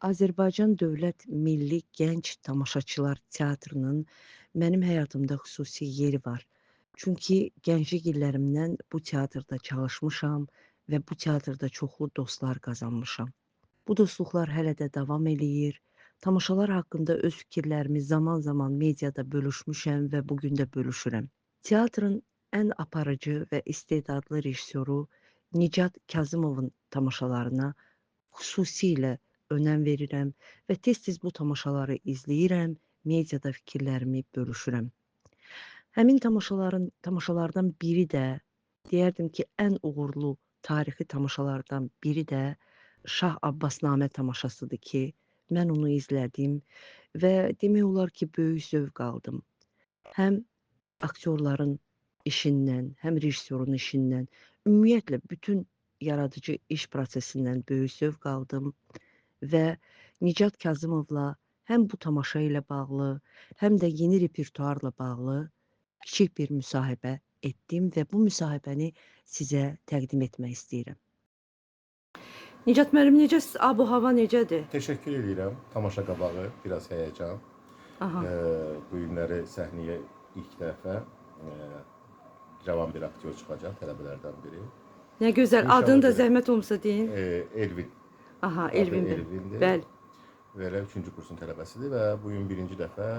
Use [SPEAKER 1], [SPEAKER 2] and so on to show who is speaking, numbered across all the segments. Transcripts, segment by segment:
[SPEAKER 1] Azərbaycan Dövlət Milli Gənc Tamaşaçılar Teatrının mənim həyatımda xüsusi yeri var. Çünki gənclik illərimdən bu teatrda çalışmışam və bu teatrda çoxlu dostlar qazanmışam. Bu dostluqlar hələ də davam eləyir. Tamaşalar haqqında öz fikirlərimi zaman-zaman mediada bölüşmüşəm və bu gün də bölüşürəm. Teatrın ən aparıcı və istedadlı rejissoru Nicat Kazımovun tamaşalarına xüsusilə önəm verirəm və tez-tez bu tamaşaları izləyirəm, mediada fikirlərimi bölüşürəm. Həmin tamaşalardan biri də, deyərdim ki, ən uğurlu tarixi tamaşalardan biri də Şah Abbasnamə tamaşasıdır ki, mən onu izlədim və demək olar ki, böyük zövq aldım. Həm aktyorların işindən, həm rejissorun işindən, ümumiyyətlə bütün yaradıcı iş prosesindən böyük zövq aldım və Nicat Kazımovla həm bu tamaşa ilə bağlı, həm də yeni repertuarla bağlı kiçik bir müsahibə etdim və bu müsahibəni sizə təqdim etmək istəyirəm. Nicat müəllim, necəsiz? Abu-hava necədir?
[SPEAKER 2] Teşekkür edirəm. Tamaşa qabağı biraz həyəcan.
[SPEAKER 1] Aha.
[SPEAKER 2] Bu günləri səhnəyə ilk dəfə cavan bir aktyor çıxacaq, tələbələrdən biri.
[SPEAKER 1] Nə gözəl.
[SPEAKER 2] İnşallah
[SPEAKER 1] Adını da
[SPEAKER 2] belə.
[SPEAKER 1] zəhmət olmasa deyin.
[SPEAKER 2] Elvin.
[SPEAKER 1] Aha,
[SPEAKER 2] Adı
[SPEAKER 1] Elvindir.
[SPEAKER 2] Elvindir.
[SPEAKER 1] Bəli.
[SPEAKER 2] Və elə 3-cü kursun tələbəsidir və bu gün birinci dəfə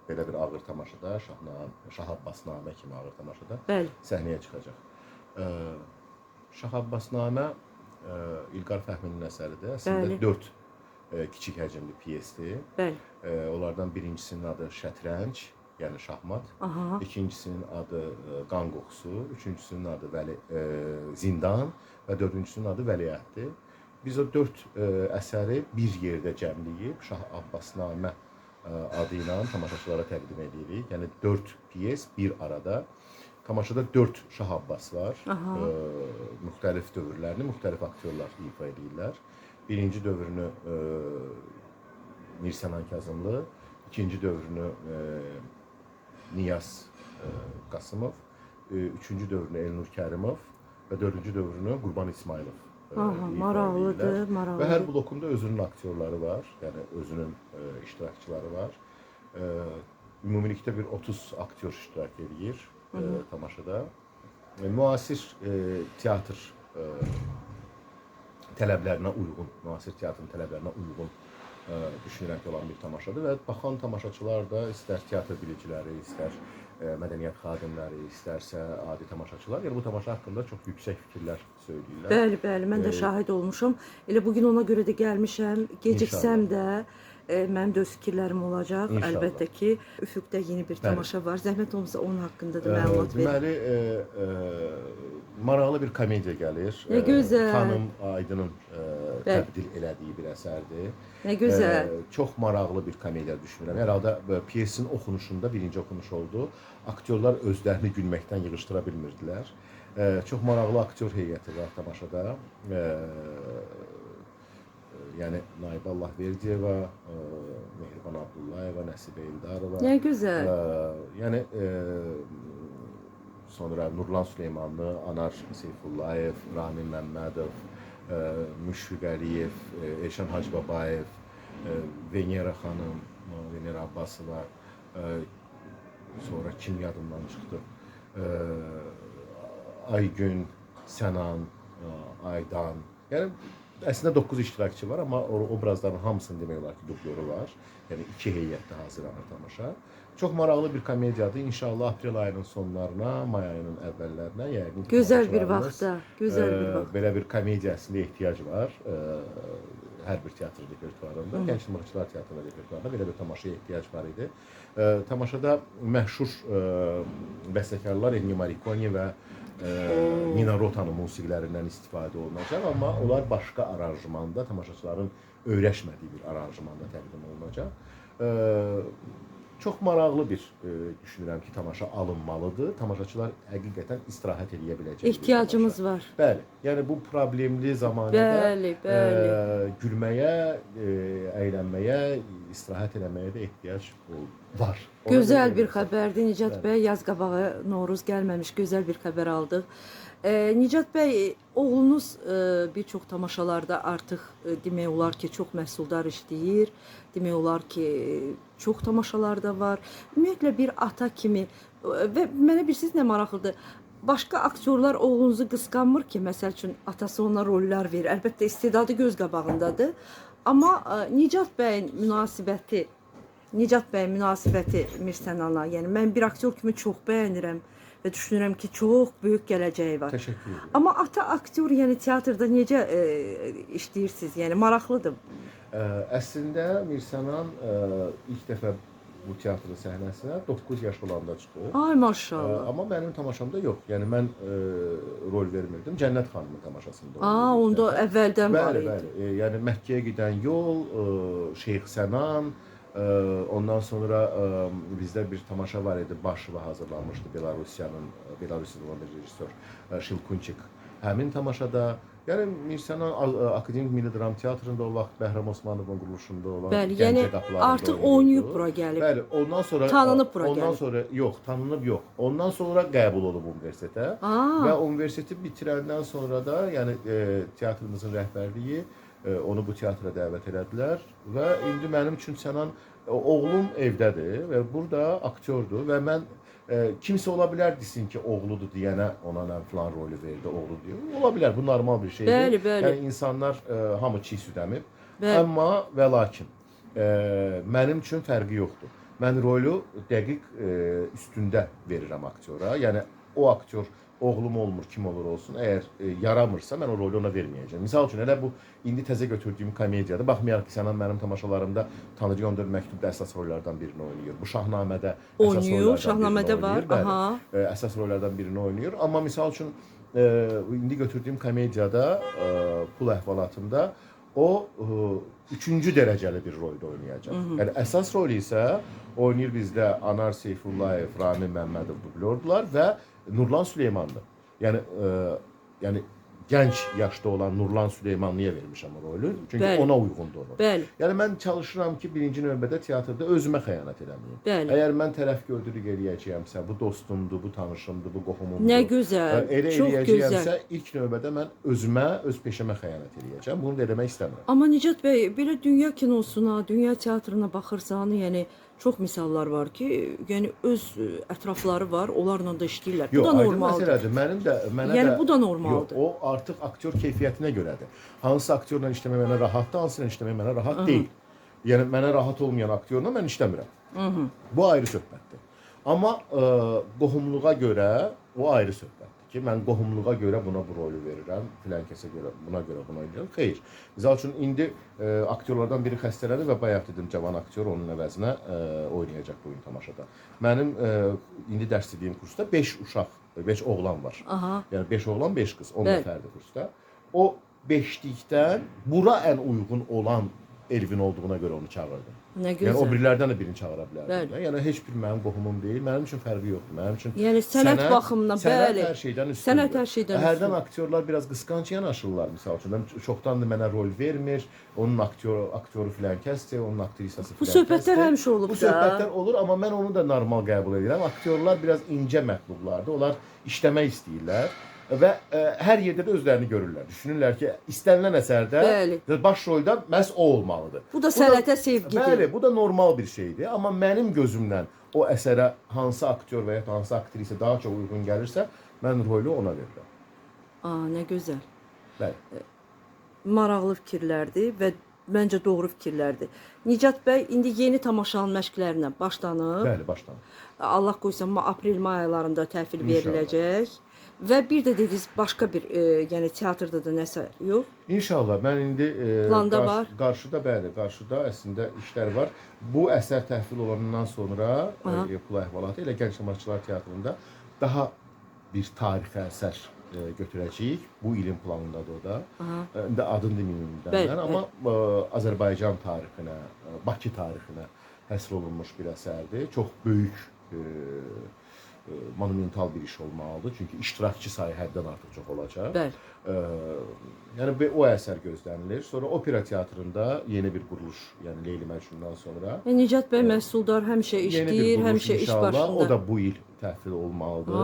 [SPEAKER 2] belə bir ağır tamaşada, Şah Abbasnamə kimi ağır tamaşada
[SPEAKER 1] Bəli.
[SPEAKER 2] səhnəyə çıxacaq. Şah Abbasnamə İlqar Fəhminin əsəridir. Əslində 4 kiçik həcmli pyesdir.
[SPEAKER 1] Bəli.
[SPEAKER 2] Onlardan birincisinin adı Şətrənc, yəni şahmat.
[SPEAKER 1] Aha.
[SPEAKER 2] İkincisinin adı Qan qoxusu, üçüncüsünün adı Zindan və dördüncüsünün adı Vəliəhddir. Biz o 4 əsəri bir yerdə cəmləyib Şah Abbasnamə adı ilə tamaşaçılara təqdim edirik. Yəni 4 pyes bir arada. Tamaşada 4 Şah Abbas var. Müxtəlif dövrlərini müxtəlif aktyorlar ifa edirlər. Birinci dövrünü Mirsənan Kazımlı, ikinci dövrünü Niyaz Qasımov, üçüncü dövrünü Elnur Kərimov və dördüncü dövrünü Qurban İsmailov.
[SPEAKER 1] Maraqlıdır, maraqlıdır.
[SPEAKER 2] Və hər blokunda özünün aktyorları var, yəni özünün iştirakçıları var. Ümumilikdə bir 30 aktyor iştirak edir tamaşada. Müasir teatr tələblərinə uyğun, müasir teatrın tələblərinə uyğun düşünürəm ki, olan bir tamaşadır və baxan tamaşaçılar da istər teatr biliciləri, istər mədəniyyət xadimləri, istərsə adi tamaşaçılar, yəni bu tamaşa haqqında çox yüksək fikirlər söyləyirlər.
[SPEAKER 1] Bəli, bəli, mən də şahid olmuşam. Elə bugün ona görə də gəlmişəm. Geciksəm də mənim də öz fikirlərim olacaq.
[SPEAKER 2] İnşallah.
[SPEAKER 1] Əlbəttə ki, üfüqdə yeni bir tamaşa var. Zəhmət olmasa onun haqqında da məlumat verin.
[SPEAKER 2] Deməli, maraqlı bir komediya gəlir.
[SPEAKER 1] Nə gözəl.
[SPEAKER 2] Xanım Aydının təbdil elədiyi bir əsərdir.
[SPEAKER 1] Nə gözəl.
[SPEAKER 2] Çox maraqlı bir komediya düşünürəm. Hər halda pyesin oxunuşunda birinci oxunuş oldu. Aktyorlar özlərini gülməkdən yığışdıra bilmirdilər. Çox maraqlı aktyor heyəti var tamaşada. Yəni Naibə Allahverdiyeva, Mehriban Abdullayeva, Nəsibə Eldarova.
[SPEAKER 1] Nə gözəl.
[SPEAKER 2] Yəni sonra Nurlan Süleymanlı, Anar Seyfullayev, Ramin Məmmədov, Müşfiq Əliyev, Elşən Hacıbabayev, Venera xanım, Venera Abbasova, sonra kim yadımdan çıxdı? Aygün, Sənan, Aydan. Yəni əslində 9 iştirakçı var, amma obrazların hamısının demək olar ki, dubloru var. Yəni 2 heyətdə hazırlanır tamaşa. Çox maraqlı bir komediyadır. İnşallah aprel ayının sonlarına, may ayının əvvəllərinə yəqin
[SPEAKER 1] Gözəl bir vaxtda, gözəl bir vaxt.
[SPEAKER 2] Belə bir komediya əslində ehtiyac var. Hər bir teatr repertuarında, Gənc Tamaşaçılar Teatrının repertuarında belə bir tamaşaya ehtiyac var idi. Tamaşada məşhur bəstəkarlar Ennio Morricone və Nina Rota'nın musiqilərindən istifadə olunacaq, amma onlar başqa aranjmanda, tamaşaçıların öyrəşmədiyi bir aranjmanda təqdim olunacaq. Çox maraqlı bir düşünürəm ki, tamaşa alınmalıdır. Tamaşaçılar həqiqətən istirahət edə biləcək.
[SPEAKER 1] Ehtiyacımız var.
[SPEAKER 2] Bəli, yəni bu problemli zamanədə gülməyə, əylənməyə, istirahət eləməyə də ehtiyac var.
[SPEAKER 1] Gözəl bir xəbərdir Nicat bəy. Yaz qabağı Novruz gəlməmiş gözəl bir xəbər aldıq. Nicat bəy, oğlunuz bir çox tamaşalarda artıq demək olar ki, çox məhsuldar işləyir. Demək olar ki, çox tamaşalarda var. Ümumiyyətlə bir ata kimi və mənə bilirsiniz nə maraqlıdır? Başqa aktyorlar oğlunuzu qısqanmır ki, məsəl üçün atası ona rollar verir. Əlbəttə istedadı göz qabağındadır. Amma Nicat bəyin münasibəti Mirsənana, yəni mən bir aktyor kimi çox bəyənirəm və düşünürəm ki, çox böyük gələcəyi var.
[SPEAKER 2] Təşəkkür edirəm.
[SPEAKER 1] Amma ata aktyor, yəni teatrda necə işləyirsiniz? Yəni maraqlıdır.
[SPEAKER 2] Əslində Mirsənan ilk dəfə bu teatrın səhnəsinə 9 yaş olanda çıxıb.
[SPEAKER 1] Ay maşallah.
[SPEAKER 2] Amma mənim tamaşamda yox. Yəni mən rol vermirdim. Cənnət xanımın tamaşasında.
[SPEAKER 1] Onda əvvəldən var idi.
[SPEAKER 2] Bəli. Yəni Məkkəyə gedən yol, Şeyx Sənan, ondan sonra bizdə bir tamaşa var idi. Başıva hazırlanmışdı Belarusiyada olan bir rejissor Şilkunçik. Həmin tamaşada, yəni Mirsənan Akademik Milli Dram Teatrında o vaxt Bəhram Osmanovun quruluşunda olan
[SPEAKER 1] Bəli, yəni artıq oynayıb bura gəlib.
[SPEAKER 2] Bəli, ondan sonra
[SPEAKER 1] tanınıb bura gəlib.
[SPEAKER 2] Ondan sonra yox, tanınıb yox. Ondan sonra qəbul olub universitetə və universiteti bitirəndən sonra da, yəni teatrımızın rəhbərliyi onu bu teatra dəvət elədilər və indi mənim üçün Sənan oğlum evdədir və burada aktyordur və mən kimsə ola bilər desin ki, oğludur deyənə ona filan rolü verdi, oğlu deyir. Ola bilər, bu normal bir şeydir.
[SPEAKER 1] Bəli, bəli.
[SPEAKER 2] Yəni insanlar hamı çiğ süd əmib. Amma və lakin mənim üçün fərqi yoxdur. Mən rolu dəqiq üstündə verirəm aktyora. Yəni o aktyor oğlum olmur, kim olur olsun, əgər yaramırsa mən o rolü ona verməyəcəm. Misal üçün elə bu indi təzə götürdüyüm komediyada, baxmayaraq ki, Sənan mənim tamaşalarımda Tanrı göndər məktubda əsas rollardan birini oynayır. Bu Şahnamədə əsas rollardan birini oynayır. Bəli, əsas rollardan birini oynayır. Amma misal üçün indi götürdüyüm komediyada, Pul əhvalatında o üçüncü dərəcəli bir rolda oynayacaq. Yəni əsas rolü isə oynayır bizdə Anar Seyfullayev, Rami Məmmədov dublyordular və Nurlan Süleymanlı. Yəni gənc yaşda olan Nurlan Süleymanlıya vermişəm o rolü. Çünki ona uyğundur o rol.
[SPEAKER 1] Bəli.
[SPEAKER 2] Yəni mən çalışıram ki, birinci növbədə teatrda özümə xəyanət eləməyim.
[SPEAKER 1] Bəli.
[SPEAKER 2] Əgər mən tərəfgördülük eləyəcəyəmsə, bu dostumdur, bu tanışımdır, bu qohumumdur.
[SPEAKER 1] Nə gözəl,
[SPEAKER 2] Elə
[SPEAKER 1] çox
[SPEAKER 2] eləyəcəyəmsə,
[SPEAKER 1] gözəl.
[SPEAKER 2] ilk növbədə mən özümə, öz peşəmə xəyanət eləyəcəm. Bunu da eləmək istəmirəm.
[SPEAKER 1] Amma Nicat bəy, belə dünya kinosuna, dünya teatrına baxırsan, yəni çox misallar var ki, yəni öz ətrafları var, onlarla da işləyirlər. Bu
[SPEAKER 2] Yox,
[SPEAKER 1] da
[SPEAKER 2] aydın
[SPEAKER 1] normaldır.
[SPEAKER 2] məsələdir. Mənə
[SPEAKER 1] Yəni
[SPEAKER 2] də
[SPEAKER 1] bu da normaldır.
[SPEAKER 2] Yox, o artıq aktyor keyfiyyətinə görədir. Hansı aktyorla işləmək mənə rahatdır, hansıyla işləmək mənə rahat deyil. Yəni mənə rahat olmayan aktyorla mən işləmirəm. Bu ayrı söhbətdir. Amma qohumluğa görə o ayrı söhbətdir ki, mən qohumluğa görə buna bu rolü verirəm, filan kəsə görə buna bunu edirəm. Xeyr. Misal üçün indi aktyorlardan biri xəstələndi və bayaq dedim cavan aktyor onun əvəzinə oynayacaq bu gün tamaşada. Mənim indi dərs dediyim kursda 5 uşaq, 5 oğlan var. Yəni 5 oğlan, 5 qız, 10 nəfərdir kursda. O 5-likdən bura ən uyğun olan Elvin olduğuna görə onu çağırdım.
[SPEAKER 1] Nə gözəl.
[SPEAKER 2] Yəni o birilərdən də birini çağıra bilərdim. Yəni heç bir mənim qohumum deyil, mənim üçün fərqi yoxdur. Mənim üçün
[SPEAKER 1] yəni sənət baxımından,
[SPEAKER 2] bəli, hər şeydən üstündür.
[SPEAKER 1] Sənət hər şeydən üstündür.
[SPEAKER 2] Hərdən aktyorlar biraz qısqanc yanaşırlar misal üçün. Çoxdandır mənə rol vermir, onun aktyoru filan kəsdir, onun aktrisası filan kəsdir.
[SPEAKER 1] Bu söhbətlər həmişə olub da.
[SPEAKER 2] Bu söhbətlər olur, amma mən onu da normal qəbul edirəm. Aktyorlar biraz incə məxluqlardır. Onlar işləmək istəyirlər. Və hər yerdə də özlərini görürlər. Düşünürlər ki, istənilən əsərdə baş rolda məhz o olmalıdır.
[SPEAKER 1] Bu da sənətə sevgidir.
[SPEAKER 2] Bəli, bu da normal bir şeydir. Amma mənim gözümdən o əsərə hansı aktyor və ya hansı aktrisa daha çox uyğun gəlirsə, mən rolü ona verirəm.
[SPEAKER 1] Nə gözəl.
[SPEAKER 2] Bəli.
[SPEAKER 1] Maraqlı fikirlərdir və məncə doğru fikirlərdir. Nicat bəy, indi yeni tamaşanın məşqlərinə başlanıb.
[SPEAKER 2] Bəli, başlanıb.
[SPEAKER 1] Allah qoysa, aprel-may aylarında təhvil veriləcək. Və bir də dediniz, başqa bir, yəni teatrda da nəsə yox?
[SPEAKER 2] İnşallah. Mən indi
[SPEAKER 1] planda var.
[SPEAKER 2] Qarşıda, bəli, qarşıda əslində işlər var. Bu əsər təhvil olandan sonra Pul əhvalatı elə Gənc Tamaşaçılar Teatrında daha bir tarixi əsər götürəcəyik. Bu ilin planındadır o da. İndi adını deməyim məndən, amma Azərbaycan tarixinə, Bakı tarixinə həsr olunmuş bir əsərdir. Çox böyük monumental bir iş olmalıdır. Çünki iştirakçı sayı həddən artıq çox olacaq. Yəni o əsər gözlənilir. Sonra opera teatrında yeni bir quruluş, yəni Leyli Məcnundan sonra.
[SPEAKER 1] Nicat bəy məhsuldar, həmişə işləyir, həmişə iş başında.
[SPEAKER 2] O da bu il təhvil olmalıdır.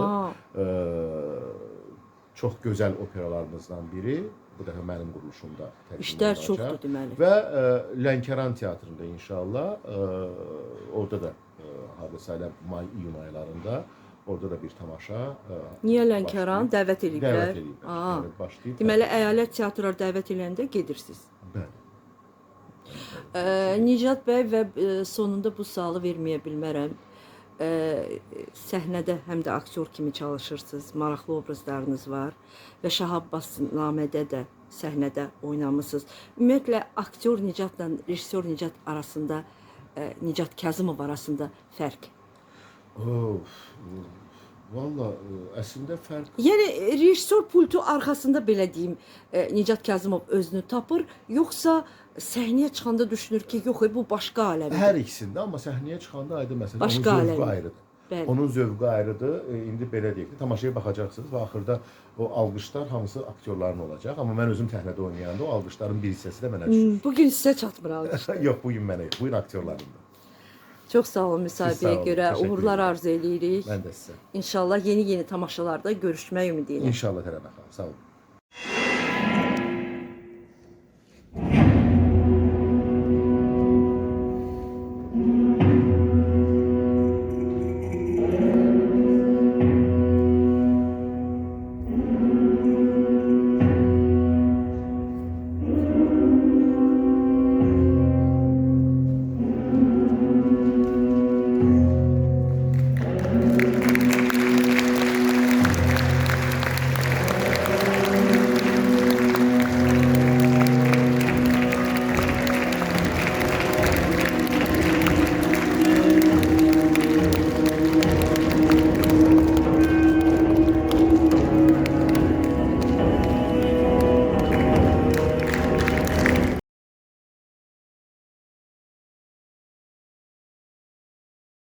[SPEAKER 2] çox gözəl operalarımızdan biri. Bu dəfə mənim quruluşumda təqdim
[SPEAKER 1] İşlər
[SPEAKER 2] olunacaq.
[SPEAKER 1] çoxdur deməli.
[SPEAKER 2] Və Lənkəran teatrında inşallah orada da hardasa elə may-iyun aylarında orada da bir tamaşa
[SPEAKER 1] Niyə Lənkəran dəvət ediblər?
[SPEAKER 2] Dəvət ediblər.
[SPEAKER 1] Aa.
[SPEAKER 2] Yəni başlayıb.
[SPEAKER 1] Deməli əyalət teatrlar dəvət edəndə gedirsiniz.
[SPEAKER 2] Bəli.
[SPEAKER 1] Nicat bəy və sonunda bu sualı verməyə bilmərəm. Səhnədə həm də aktyor kimi çalışırsınız, maraqlı obrazlarınız var və Şah Abbas namədə də səhnədə oynamısınız. Ümumiyyətlə aktyor Nicatla rejissor Nicat arasında, Nicat Kazımov arasında fərq.
[SPEAKER 2] Valla əslində fərq.
[SPEAKER 1] Yəni rejissor pultu arxasında belə deyim, Nicat Kazımov özünü tapır, yoxsa səhnəyə çıxanda düşünür ki, yox, bu başqa aləmdir.
[SPEAKER 2] Hər ikisində, amma səhnəyə çıxanda aydın məsələ,
[SPEAKER 1] Başqa
[SPEAKER 2] onun zövqü
[SPEAKER 1] aləm.
[SPEAKER 2] ayrıdır.
[SPEAKER 1] Bəli.
[SPEAKER 2] Onun zövqü ayrıdır. İndi belə deyək ki, tamaşaya baxacaqsınız və axırda o alqışlar hamısı aktyorların olacaq. Amma mən özüm səhnədə oynayanda o alqışların bir hissəsi də mənə düşür.
[SPEAKER 1] Bugün sizə çatmır alqış.
[SPEAKER 2] Yox, bugün mənə yox, bugün aktyorlarımdır.
[SPEAKER 1] Çox sağ olun
[SPEAKER 2] Siz sağ
[SPEAKER 1] müsahibəyə
[SPEAKER 2] olun,
[SPEAKER 1] görə.
[SPEAKER 2] təşəkkür
[SPEAKER 1] Uğurlar
[SPEAKER 2] edirəm.
[SPEAKER 1] arzu edirik.
[SPEAKER 2] Mən də sizə.
[SPEAKER 1] İnşallah yeni tamaşalarda görüşmək ümidi ilə.
[SPEAKER 2] İnşallah tələbə xanım. Sağ olun.